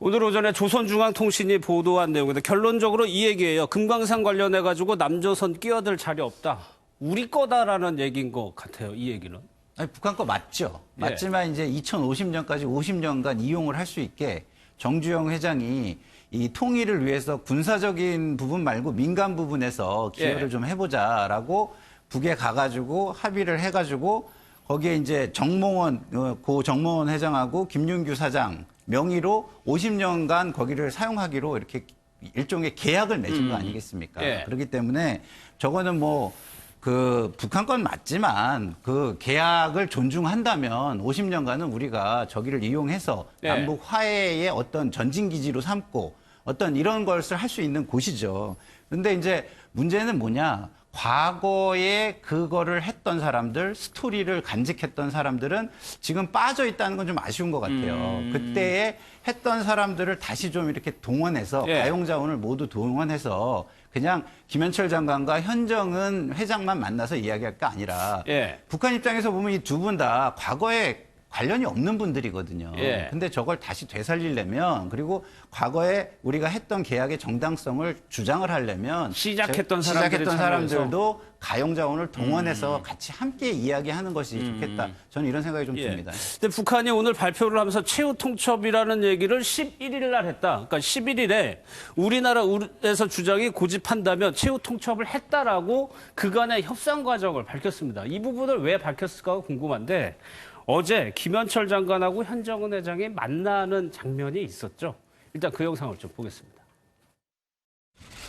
오늘 오전에 조선중앙통신이 보도한 내용인데 결론적으로 이 얘기예요. 금강산 관련해가지고 남조선 끼어들 자리 없다. 우리 거다라는 얘기인 것 같아요. 이 얘기는. 아니, 북한 거 맞죠. 예. 맞지만 이제 2050년까지 50년간 이용을 할 수 있게 정주영 회장이 이 통일을 위해서 군사적인 부분 말고 민간 부분에서 기여를 예. 좀 해보자라고 북에 가가지고 합의를 해가지고 거기에 이제 고 정몽원 회장하고 김윤규 사장 명의로 50년간 거기를 사용하기로 이렇게 일종의 계약을 맺은 거 아니겠습니까? 예. 그렇기 때문에 저거는 뭐 북한 건 맞지만 그 계약을 존중한다면 50년간은 우리가 저기를 이용해서 예. 남북 화해의 어떤 전진 기지로 삼고 어떤 이런 것을 할 수 있는 곳이죠. 그런데 이제 문제는 뭐냐? 과거에 그거를 했던 사람들, 스토리를 간직했던 사람들은 지금 빠져 있다는 건 좀 아쉬운 것 같아요. 그때에 했던 사람들을 다시 좀 이렇게 동원해서 예. 가용자원을 모두 동원해서 그냥 김현철 장관과 현정은 회장만 만나서 이야기할 게 아니라 예. 북한 입장에서 보면 이 두 분 다 과거에 관련이 없는 분들이거든요. 예. 근데 저걸 다시 되살리려면 그리고 과거에 우리가 했던 계약의 정당성을 주장을 하려면 시작했던 사람들도 가용자원을 동원해서 같이 함께 이야기하는 것이 좋겠다. 저는 이런 생각이 좀 예. 듭니다. 근데 북한이 오늘 발표를 하면서 최후 통첩이라는 얘기를 11일 날 했다. 그러니까 11일에 우리나라에서 주장이 고집한다면 최후 통첩을 했다라고 그간의 협상 과정을 밝혔습니다. 이 부분을 왜 밝혔을까 궁금한데 어제 김현철 장관하고 현정은 회장이 만나는 장면이 있었죠. 일단 그 영상을 좀 보겠습니다.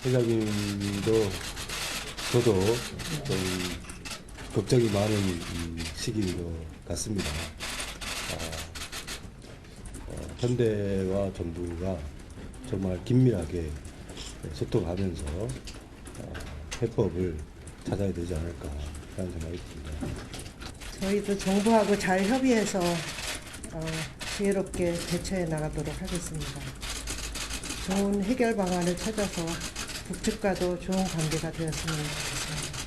회장님도 저도 좀 걱정이 많은 시기인 것 같습니다. 현대와 정부가 정말 긴밀하게 소통하면서 해법을 찾아야 되지 않을까 하는 생각이 듭니다. 저희도 정부하고 잘 협의해서 지혜롭게 대처해 나가도록 하겠습니다. 좋은 해결 방안을 찾아서 북측과도 좋은 관계가 되었으면 좋겠습니다.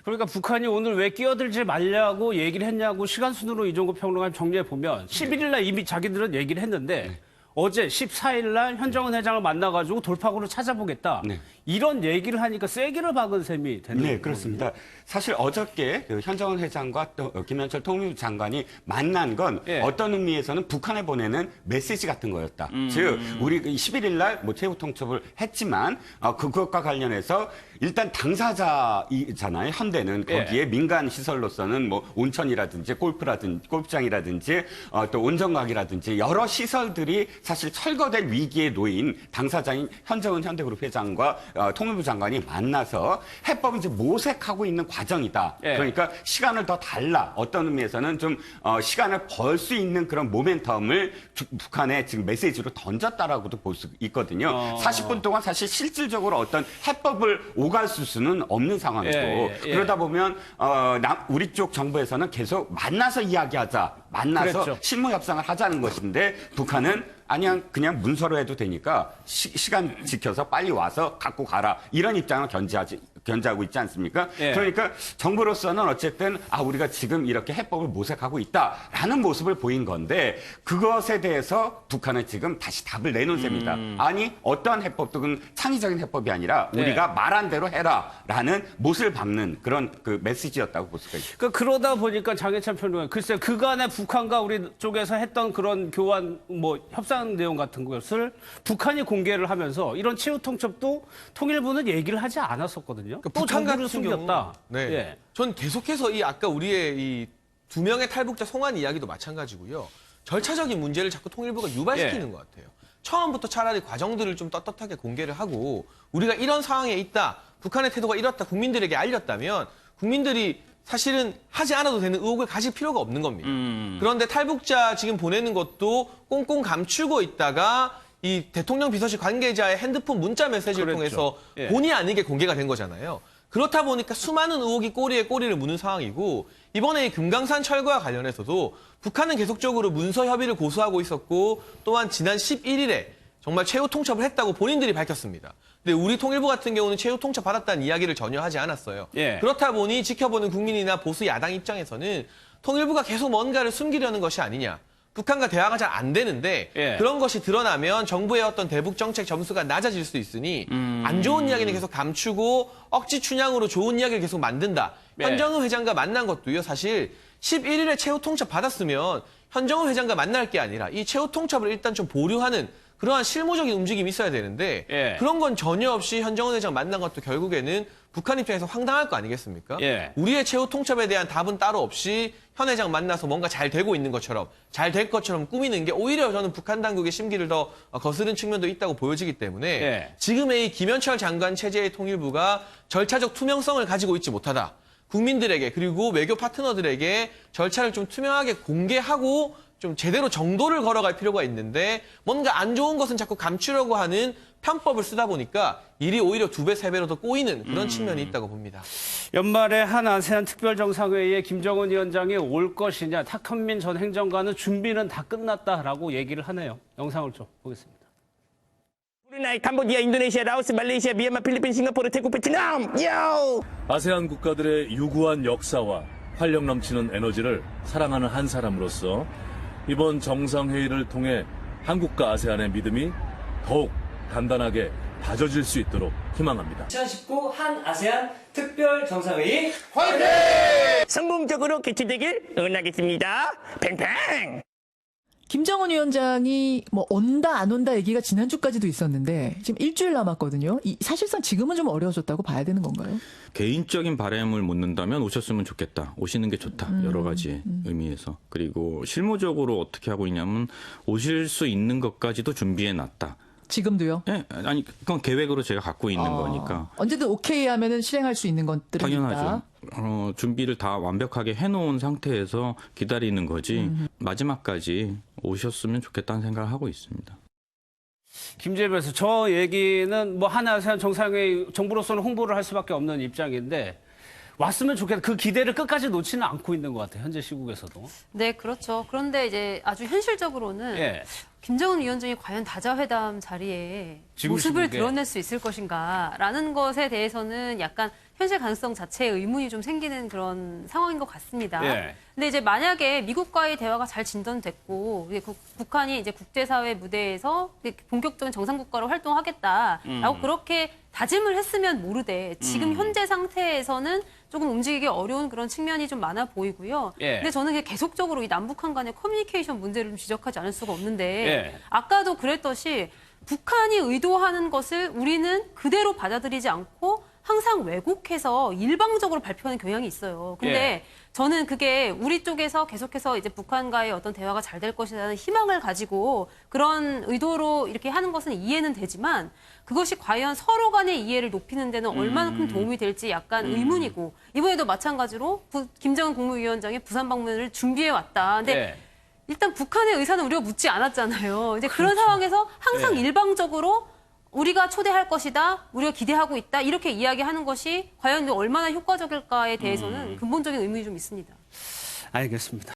그러니까 북한이 오늘 왜 끼어들지 말라고 얘기를 했냐고 시간순으로 이종구 평론가님 정리해보면 11일 날 이미 자기들은 얘기를 했는데 어제 14일 날 현정은 회장을 만나가지고 돌파구를 찾아보겠다. 네. 이런 얘기를 하니까 세기를 박은 셈이 되는 거예요. 네, 그렇습니다. 사실 어저께 그 현정은 회장과 또 김현철 통일부 장관이 만난 건 예. 어떤 의미에서는 북한에 보내는 메시지 같은 거였다. 즉, 우리 11일 날 뭐 최후 통첩을 했지만 그것과 관련해서 일단 당사자이잖아요. 현대는 거기에 예. 민간 시설로서는 뭐 온천이라든지 골프장이라든지 또 온정각이라든지 여러 시설들이 사실 철거될 위기에 놓인 당사자인 현정은 현대그룹 회장과 통일부 장관이 만나서 해법을 이제 모색하고 있는 과정이다. 예. 그러니까 시간을 더 달라. 어떤 의미에서는 좀 시간을 벌 수 있는 그런 모멘텀을 북한에 지금 메시지로 던졌다라고도 볼 수 있거든요. 40분 동안 사실 실질적으로 어떤 해법을 오갈 수는 없는 상황이고 예. 그러다 보면 우리 쪽 정부에서는 계속 만나서 이야기하자. 만나서 그랬죠. 실무 협상을 하자는 것인데 북한은 아니야 그냥 문서로 해도 되니까 시간 지켜서 빨리 와서 갖고 가라 이런 입장을 견지하고 있지 않습니까? 예. 그러니까 정부로서는 어쨌든 우리가 지금 이렇게 해법을 모색하고 있다라는 모습을 보인 건데 그것에 대해서 북한은 지금 다시 답을 내놓은 셈입니다. 아니 어떠한 해법도 그건 창의적인 해법이 아니라 우리가 말한 대로 해라라는 못을 밟는 그런 그 메시지였다고 볼 수가 있습니다. 그러다 보니까 장해찬 평론가 글쎄 그간의 북한과 우리 쪽에서 했던 그런 교환 협상 내용 같은 것을 북한이 공개를 하면서 이런 최후 통첩도 통일부는 얘기를 하지 않았었거든요. 그러니까 또 북한 정부를 같은 숨겼다. 경우, 네. 예. 전 계속해서 아까 우리의 이 2명의 탈북자 송환 이야기도 마찬가지고요. 절차적인 문제를 자꾸 통일부가 유발시키는 예. 것 같아요. 처음부터 차라리 과정들을 좀 떳떳하게 공개를 하고 우리가 이런 상황에 있다, 북한의 태도가 이렇다 국민들에게 알렸다면 국민들이 사실은 하지 않아도 되는 의혹을 가질 필요가 없는 겁니다. 그런데 탈북자 지금 보내는 것도 꽁꽁 감추고 있다가 이 대통령 비서실 관계자의 핸드폰 문자 메시지를 그랬죠. 통해서 예. 본의 아니게 공개가 된 거잖아요. 그렇다 보니까 수많은 의혹이 꼬리에 꼬리를 무는 상황이고 이번에 이 금강산 철거와 관련해서도 북한은 계속적으로 문서 협의를 고수하고 있었고 또한 지난 11일에 정말 최후 통첩을 했다고 본인들이 밝혔습니다. 근데 우리 통일부 같은 경우는 최후 통첩 받았다는 이야기를 전혀 하지 않았어요. 예. 그렇다 보니 지켜보는 국민이나 보수 야당 입장에서는 통일부가 계속 뭔가를 숨기려는 것이 아니냐. 북한과 대화가 잘 안 되는데 예. 그런 것이 드러나면 정부의 어떤 대북 정책 점수가 낮아질 수 있으니 안 좋은 이야기는 계속 감추고 억지 춘향으로 좋은 이야기를 계속 만든다. 예. 현정은 회장과 만난 것도요. 사실 11일에 최후 통첩 받았으면 현정은 회장과 만날 게 아니라 이 최후 통첩을 일단 좀 보류하는 그러한 실무적인 움직임이 있어야 되는데 예. 그런 건 전혀 없이 현정은 회장 만난 것도 결국에는 북한 입장에서 황당할 거 아니겠습니까? 예. 우리의 최후 통첩에 대한 답은 따로 없이 현 회장 만나서 뭔가 잘 되고 있는 것처럼 잘 될 것처럼 꾸미는 게 오히려 저는 북한 당국의 심기를 더 거스른 측면도 있다고 보여지기 때문에 예. 지금의 이 김현철 장관 체제의 통일부가 절차적 투명성을 가지고 있지 못하다. 국민들에게 그리고 외교 파트너들에게 절차를 좀 투명하게 공개하고 좀 제대로 정도를 걸어갈 필요가 있는데 뭔가 안 좋은 것은 자꾸 감추려고 하는 편법을 쓰다 보니까 일이 오히려 2배, 3배로 더 꼬이는 그런 측면이 있다고 봅니다. 연말에 한 아세안 특별정상회의에 김정은 위원장이 올 것이냐, 탁현민 전 행정관은 준비는 다 끝났다라고 얘기를 하네요. 영상을 좀 보겠습니다. 브루나이, 캄보디아, 인도네시아, 라오스, 말레이시아, 미얀마, 필리핀, 싱가포르, 태국, 베트남. 요! 아세안 국가들의 유구한 역사와 활력 넘치는 에너지를 사랑하는 한 사람으로서 이번 정상회의를 통해 한국과 아세안의 믿음이 더욱 단단하게 다져질 수 있도록 희망합니다. 2019 한 아세안 특별 정상회의 성공적으로 개최되길 응원하겠습니다. 팽팽! 김정은 위원장이 뭐 온다 안 온다 얘기가 지난주까지도 있었는데 지금 일주일 남았거든요. 사실상 지금은 좀 어려워졌다고 봐야 되는 건가요? 개인적인 바람을 묻는다면 오셨으면 좋겠다. 오시는 게 좋다. 여러 가지 의미에서. 그리고 실무적으로 어떻게 하고 있냐면 오실 수 있는 것까지도 준비해 놨다. 지금도요? 예, 아니 그건 계획으로 제가 갖고 있는 거니까. 언제든 오케이 하면은 실행할 수 있는 것들은 당연하죠. 있다. 준비를 다 완벽하게 해놓은 상태에서 기다리는 거지 마지막까지 오셨으면 좋겠다는 생각을 하고 있습니다. 김재배에서 저 얘기는 뭐 한 아세안 정상회의 정부로서는 홍보를 할 수밖에 없는 입장인데 왔으면 좋겠다. 그 기대를 끝까지 놓지는 않고 있는 것 같아요. 현재 시국에서도. 네, 그렇죠. 그런데 이제 아주 현실적으로는 예. 김정은 위원장이 과연 다자회담 자리에 지금 모습을 시국에. 드러낼 수 있을 것인가라는 것에 대해서는 약간 현실 가능성 자체에 의문이 좀 생기는 그런 상황인 것 같습니다. 예. 근데 이제 만약에 미국과의 대화가 잘 진전됐고 이제 북한이 이제 국제사회 무대에서 본격적인 정상국가로 활동하겠다라고 그렇게 다짐을 했으면 모르되 지금 현재 상태에서는 조금 움직이기 어려운 그런 측면이 좀 많아 보이고요. 예. 근데 저는 계속적으로 이 남북한 간의 커뮤니케이션 문제를 좀 지적하지 않을 수가 없는데 예. 아까도 그랬듯이 북한이 의도하는 것을 우리는 그대로 받아들이지 않고 항상 왜곡해서 일방적으로 발표하는 경향이 있어요. 근데 예. 저는 그게 우리 쪽에서 계속해서 이제 북한과의 어떤 대화가 잘 될 것이라는 희망을 가지고 그런 의도로 이렇게 하는 것은 이해는 되지만 그것이 과연 서로 간의 이해를 높이는 데는 얼마나 큰 도움이 될지 약간 의문이고 이번에도 마찬가지로 김정은 국무위원장이 부산 방문을 준비해 왔다. 근데 예. 일단 북한의 의사는 우리가 묻지 않았잖아요. 이제 그런 상황에서 항상 예. 일방적으로 우리가 초대할 것이다, 우리가 기대하고 있다 이렇게 이야기하는 것이 과연 얼마나 효과적일까에 대해서는 근본적인 의문이 좀 있습니다. 알겠습니다.